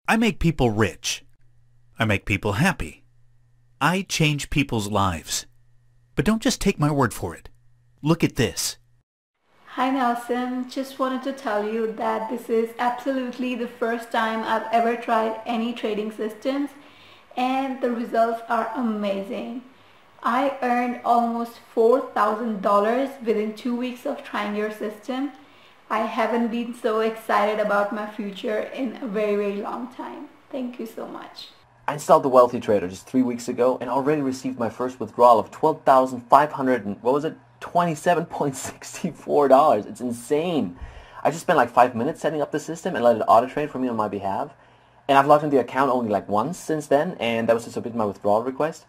I make people rich. I make people happy. I change people's lives. But don't just take my word for it. Look at this. Hi Nelson, just wanted to tell you that this is absolutely the first time I've ever tried any trading systems and the results are amazing. I earned almost $4,000 within 2 weeks of trying your system. I haven't been so excited about my future in a very long time. Thank you so much. I installed the Wealthy Trader just 3 weeks ago and already received my first withdrawal of $12,500 and what was it? $27.64. It's insane. I just spent like 5 minutes setting up the system and let it auto trade for me on my behalf. And I've logged into the account only like once since then, and that was to submit my withdrawal request.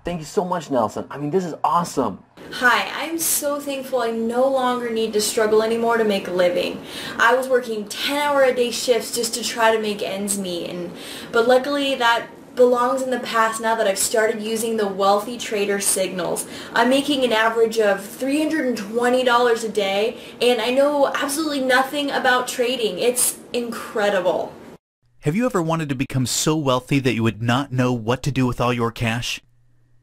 Thank you so much, Nelson. I mean, this is awesome. Hi, I'm so thankful I no longer need to struggle anymore to make a living. I was working 10-hour-a-day shifts just to try to make ends meet, but luckily that belongs in the past now that I've started using the Wealthy Trader signals. I'm making an average of $320 a day, and I know absolutely nothing about trading. It's incredible. Have you ever wanted to become so wealthy that you would not know what to do with all your cash?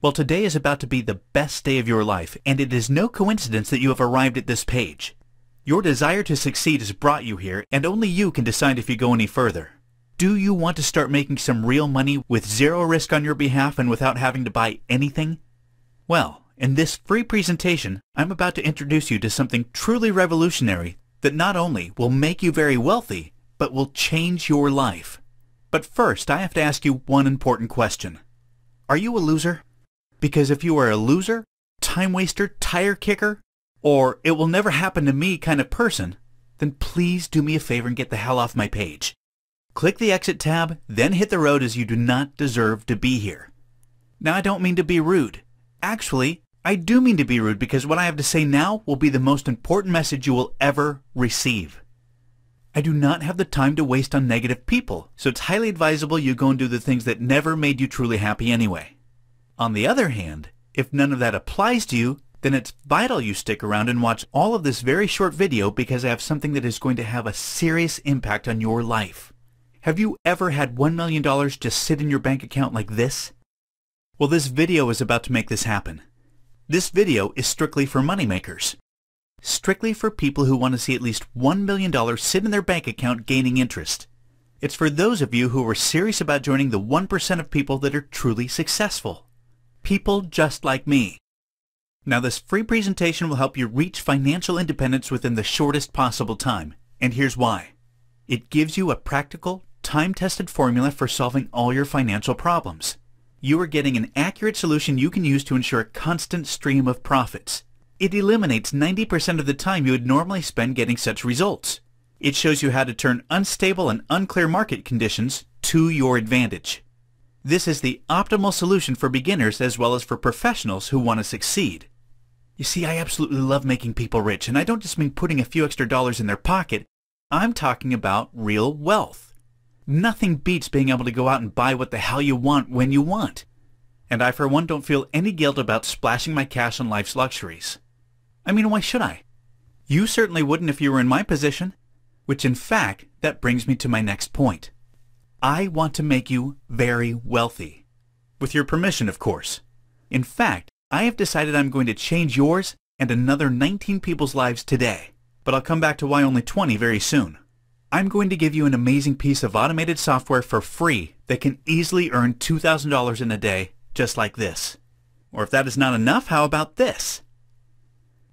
Well, today is about to be the best day of your life, and it is no coincidence that you have arrived at this page. Your desire to succeed has brought you here, and only you can decide if you go any further. Do you want to start making some real money with zero risk on your behalf and without having to buy anything? Well, in this free presentation, I'm about to introduce you to something truly revolutionary that not only will make you very wealthy, but will change your life. But first, I have to ask you one important question. Are you a loser? Because if you are a loser, time waster, tire kicker, or it will never happen to me kind of person, then please do me a favor and get the hell off my page. Click the exit tab, then hit the road, as you do not deserve to be here. Now, I don't mean to be rude. Actually, I do mean to be rude because what I have to say now will be the most important message you will ever receive. I do not have the time to waste on negative people, so it's highly advisable you go and do the things that never made you truly happy anyway. On the other hand, if none of that applies to you, then it's vital you stick around and watch all of this very short video because I have something that is going to have a serious impact on your life. Have you ever had $1 million just sit in your bank account like this? Well, this video is about to make this happen. This video is strictly for moneymakers. Strictly for people who want to see at least $1 million sit in their bank account gaining interest. It's for those of you who are serious about joining the 1% of people that are truly successful. People just like me. Now, this free presentation will help you reach financial independence within the shortest possible time, and here's why. It gives you a practical, time-tested formula for solving all your financial problems. You are getting an accurate solution you can use to ensure a constant stream of profits. It eliminates 90% of the time you would normally spend getting such results. It shows you how to turn unstable and unclear market conditions to your advantage. This is the optimal solution for beginners as well as for professionals who want to succeed. You see, I absolutely love making people rich, and I don't just mean putting a few extra dollars in their pocket. I'm talking about real wealth. Nothing beats being able to go out and buy what the hell you want when you want. And I, for one, don't feel any guilt about splashing my cash on life's luxuries. I mean, why should I? You certainly wouldn't if you were in my position. Which, in fact, that brings me to my next point. I want to make you very wealthy. With your permission, of course. In fact, I have decided I'm going to change yours and another 19 people's lives today. But I'll come back to why only 20 very soon. I'm going to give you an amazing piece of automated software for free that can easily earn $2,000 in a day, just like this. Or if that is not enough, how about this?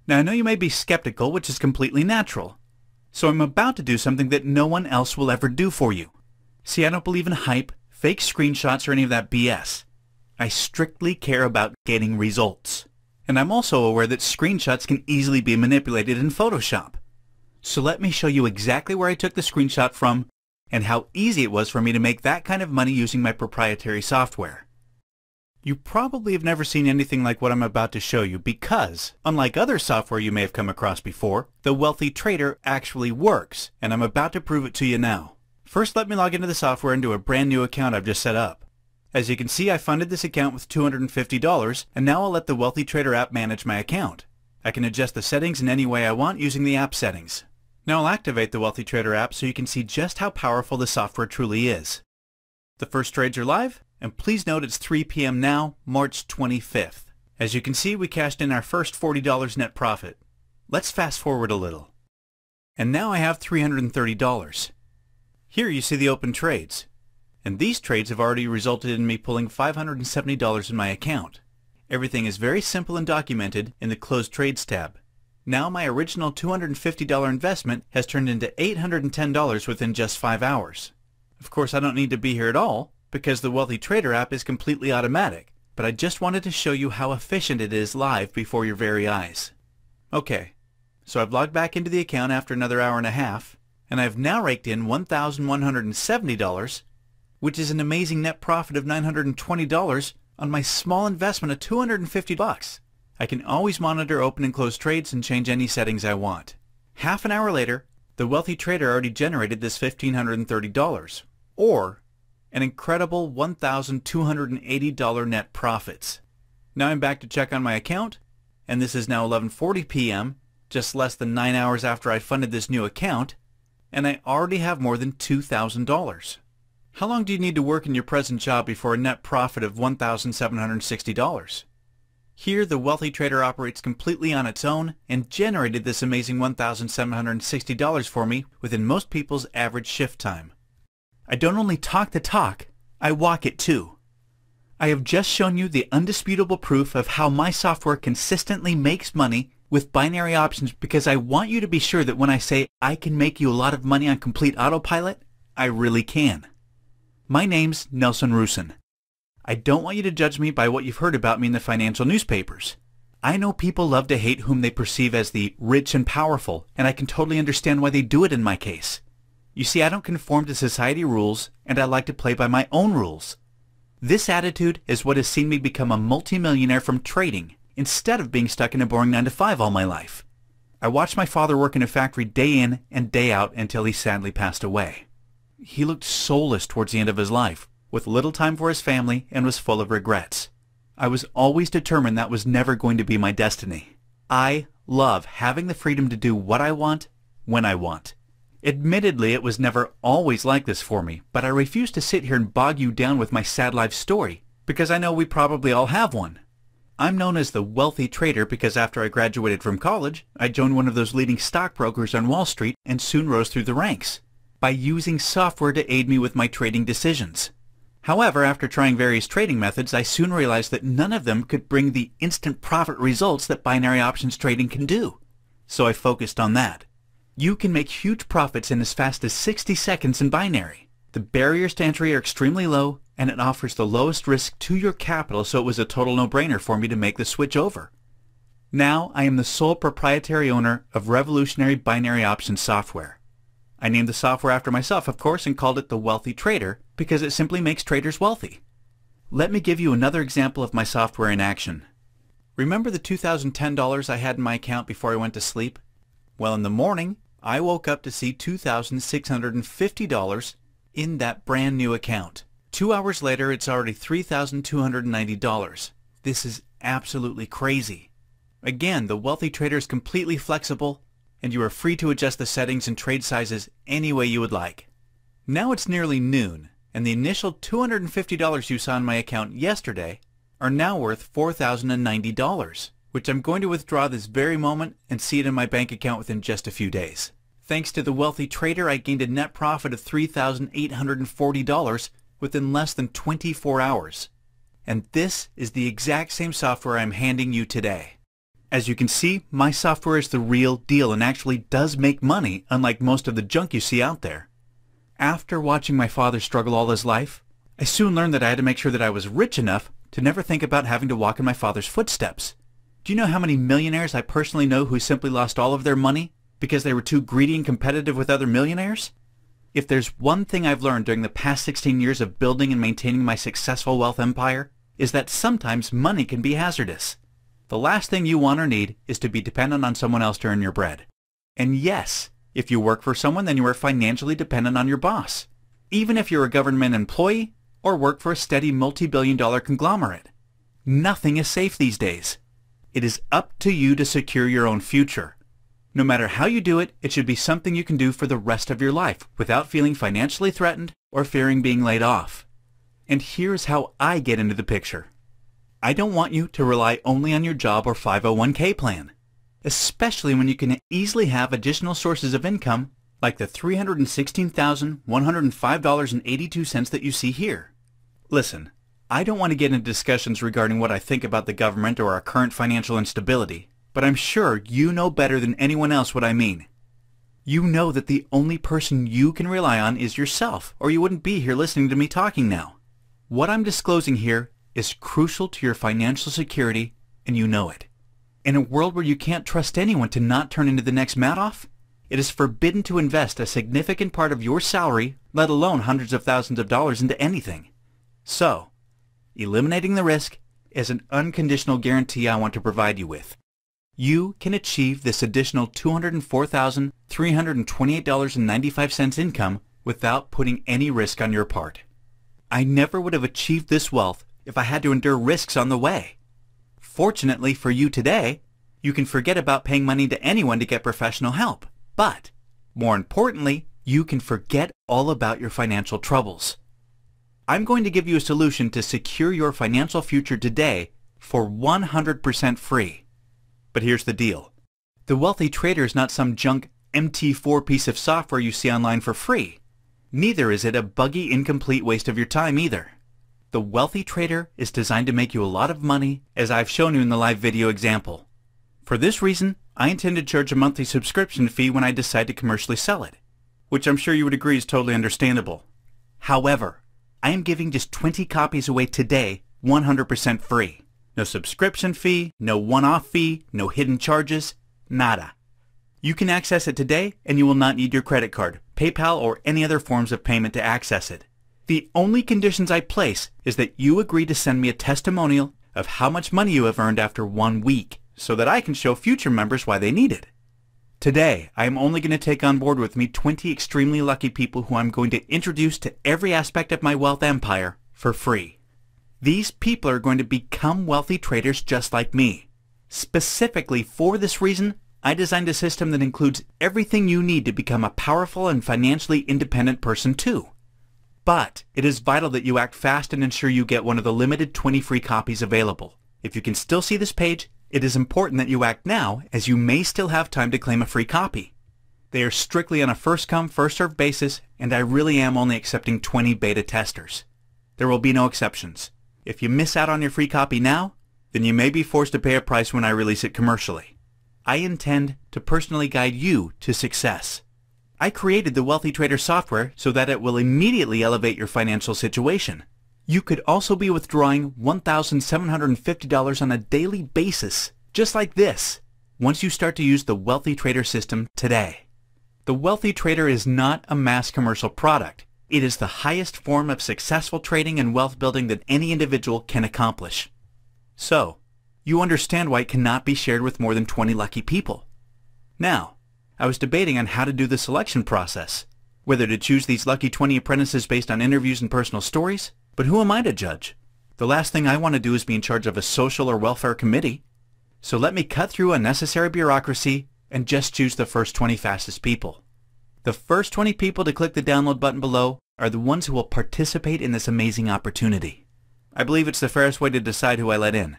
Now, I know you may be skeptical, which is completely natural. So I'm about to do something that no one else will ever do for you. See, I don't believe in hype, fake screenshots, or any of that BS. I strictly care about getting results. And I'm also aware that screenshots can easily be manipulated in Photoshop. So let me show you exactly where I took the screenshot from and how easy it was for me to make that kind of money using my proprietary software. You probably have never seen anything like what I'm about to show you because, unlike other software you may have come across before, the Wealthy Trader actually works, and I'm about to prove it to you now. First, let me log into the software and do a brand new account I've just set up. As you can see, I funded this account with $250, and now I'll let the Wealthy Trader app manage my account. I can adjust the settings in any way I want using the app settings. Now I'll activate the Wealthy Trader app so you can see just how powerful the software truly is. The first trades are live, and please note it's 3 p.m. now, March 25th. As you can see, we cashed in our first $40 net profit. Let's fast forward a little. And now I have $330. Here you see the open trades. And these trades have already resulted in me pulling $570 in my account. Everything is very simple and documented in the Closed Trades tab. Now my original $250 investment has turned into $810 within just 5 hours. Of course, I don't need to be here at all because the Wealthy Trader app is completely automatic, but I just wanted to show you how efficient it is live before your very eyes. Okay, so I've logged back into the account after another hour and a half, and I've now raked in $1,170, which is an amazing net profit of $920 on my small investment of $250. I can always monitor open and close trades and change any settings I want. Half an hour later, the Wealthy Trader already generated this $1,530, or an incredible $1,280 net profits. Now I'm back to check on my account, and this is now 11:40 p.m., just less than 9 hours after I funded this new account, and I already have more than $2,000. How long do you need to work in your present job before a net profit of $1,760? Here, the Wealthy Trader operates completely on its own and generated this amazing $1,760 for me within most people's average shift time. I don't only talk the talk, I walk it too. I have just shown you the undisputable proof of how my software consistently makes money with binary options because I want you to be sure that when I say I can make you a lot of money on complete autopilot, I really can. My name's Nelson Rusin. I don't want you to judge me by what you've heard about me in the financial newspapers. I know people love to hate whom they perceive as the rich and powerful, and I can totally understand why they do it in my case. You see, I don't conform to society rules, and I like to play by my own rules. This attitude is what has seen me become a multimillionaire from trading, instead of being stuck in a boring 9-to-5 all my life. I watched my father work in a factory day in and day out until he sadly passed away. He looked soulless towards the end of his life, with little time for his family, and was full of regrets. I was always determined that was never going to be my destiny. I love having the freedom to do what I want, when I want. Admittedly, it was never always like this for me, but I refuse to sit here and bog you down with my sad life story, because I know we probably all have one. I'm known as the Wealthy Trader because after I graduated from college, I joined one of those leading stockbrokers on Wall Street and soon rose through the ranks, by using software to aid me with my trading decisions. However, after trying various trading methods, I soon realized that none of them could bring the instant profit results that binary options trading can do. So I focused on that. You can make huge profits in as fast as 60 seconds in binary. The barriers to entry are extremely low, and it offers the lowest risk to your capital, so it was a total no-brainer for me to make the switch over. Now I am the sole proprietary owner of revolutionary binary options software. I named the software after myself, of course, and called it the Wealthy Trader because it simply makes traders wealthy. Let me give you another example of my software in action. Remember the $2,010 I had in my account before I went to sleep? Well, in the morning, I woke up to see $2,650 in that brand new account. 2 hours later, it's already $3,290. This is absolutely crazy. Again, the Wealthy Trader is completely flexible, and you are free to adjust the settings and trade sizes any way you would like. Now it's nearly noon, and the initial $250 you saw in my account yesterday are now worth $4,090, which I'm going to withdraw this very moment and see it in my bank account within just a few days. Thanks to the Wealthy Trader, I gained a net profit of $3,840 within less than 24 hours. And this is the exact same software I'm handing you today. As you can see, my software is the real deal and actually does make money, unlike most of the junk you see out there. After watching my father struggle all his life, I soon learned that I had to make sure that I was rich enough to never think about having to walk in my father's footsteps. Do you know how many millionaires I personally know who simply lost all of their money because they were too greedy and competitive with other millionaires? If there's one thing I've learned during the past 16 years of building and maintaining my successful wealth empire, is that sometimes money can be hazardous. The last thing you want or need is to be dependent on someone else to earn your bread. And yes, if you work for someone, then you are financially dependent on your boss, even if you're a government employee or work for a steady multi-billion-dollar conglomerate. Nothing is safe these days. It is up to you to secure your own future. No matter how you do it, it should be something you can do for the rest of your life without feeling financially threatened or fearing being laid off. And here's how I get into the picture. I don't want you to rely only on your job or 501k plan, especially when you can easily have additional sources of income like the $316,105.82 that you see here. Listen, I don't want to get into discussions regarding what I think about the government or our current financial instability, but I'm sure you know better than anyone else what I mean. You know that the only person you can rely on is yourself, or you wouldn't be here listening to me talking now. What I'm disclosing here is crucial to your financial security, and you know it. In a world where you can't trust anyone to not turn into the next Madoff, it is forbidden to invest a significant part of your salary, let alone hundreds of thousands of dollars, into anything. So, eliminating the risk is an unconditional guarantee I want to provide you with. You can achieve this additional $204,328.95 income without putting any risk on your part. I never would have achieved this wealth if I had to endure risks on the way. Fortunately for you today, you can forget about paying money to anyone to get professional help. But, more importantly, you can forget all about your financial troubles. I'm going to give you a solution to secure your financial future today for 100% free. But here's the deal. The Wealthy Trader is not some junk MT4 piece of software you see online for free. Neither is it a buggy, incomplete waste of your time either. The Wealthy Trader is designed to make you a lot of money, as I've shown you in the live video example. For this reason, I intend to charge a monthly subscription fee when I decide to commercially sell it, which I'm sure you would agree is totally understandable. However, I am giving just 20 copies away today, 100% free. No subscription fee, no one-off fee, no hidden charges, nada. You can access it today and you will not need your credit card, PayPal, or any other forms of payment to access it. The only conditions I place is that you agree to send me a testimonial of how much money you have earned after 1 week so that I can show future members why they need it. Today, I am only going to take on board with me 20 extremely lucky people who I'm going to introduce to every aspect of my wealth empire for free. These people are going to become wealthy traders just like me. Specifically for this reason, I designed a system that includes everything you need to become a powerful and financially independent person too. But it is vital that you act fast and ensure you get one of the limited 20 free copies available. If you can still see this page, it is important that you act now, as you may still have time to claim a free copy. They are strictly on a first-come, first-served basis, and I really am only accepting 20 beta testers. There will be no exceptions. If you miss out on your free copy now, then you may be forced to pay a price when I release it commercially. I intend to personally guide you to success. I created the Wealthy Trader software so that it will immediately elevate your financial situation. You could also be withdrawing $1,750 on a daily basis, just like this, once you start to use the Wealthy Trader system today. The Wealthy Trader is not a mass commercial product. It is the highest form of successful trading and wealth building that any individual can accomplish. So, you understand why it cannot be shared with more than 20 lucky people. Now, I was debating on how to do the selection process, whether to choose these lucky 20 apprentices based on interviews and personal stories, but who am I to judge? The last thing I want to do is be in charge of a social or welfare committee. So let me cut through unnecessary bureaucracy and just choose the first 20 fastest people. The first 20 people to click the download button below are the ones who will participate in this amazing opportunity. I believe it's the fairest way to decide who I let in,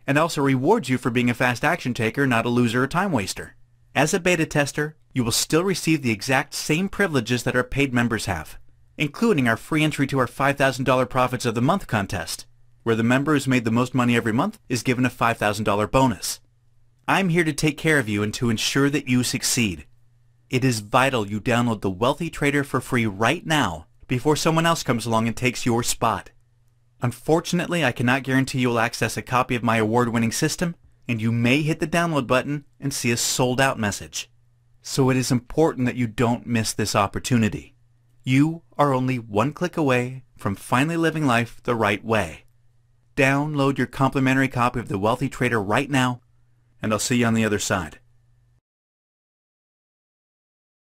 and also rewards you for being a fast action taker, not a loser or time waster. As a beta tester, you will still receive the exact same privileges that our paid members have, including our free entry to our $5,000 Profits of the Month contest, where the member who's made the most money every month is given a $5,000 bonus. I'm here to take care of you and to ensure that you succeed. It is vital you download the Wealthy Trader for free right now before someone else comes along and takes your spot. Unfortunately, I cannot guarantee you will access a copy of my award-winning system, and you may hit the download button and see a sold-out message. So it is important that you don't miss this opportunity. You are only one click away from finally living life the right way. Download your complimentary copy of the Wealthy Trader right now, and I'll see you on the other side.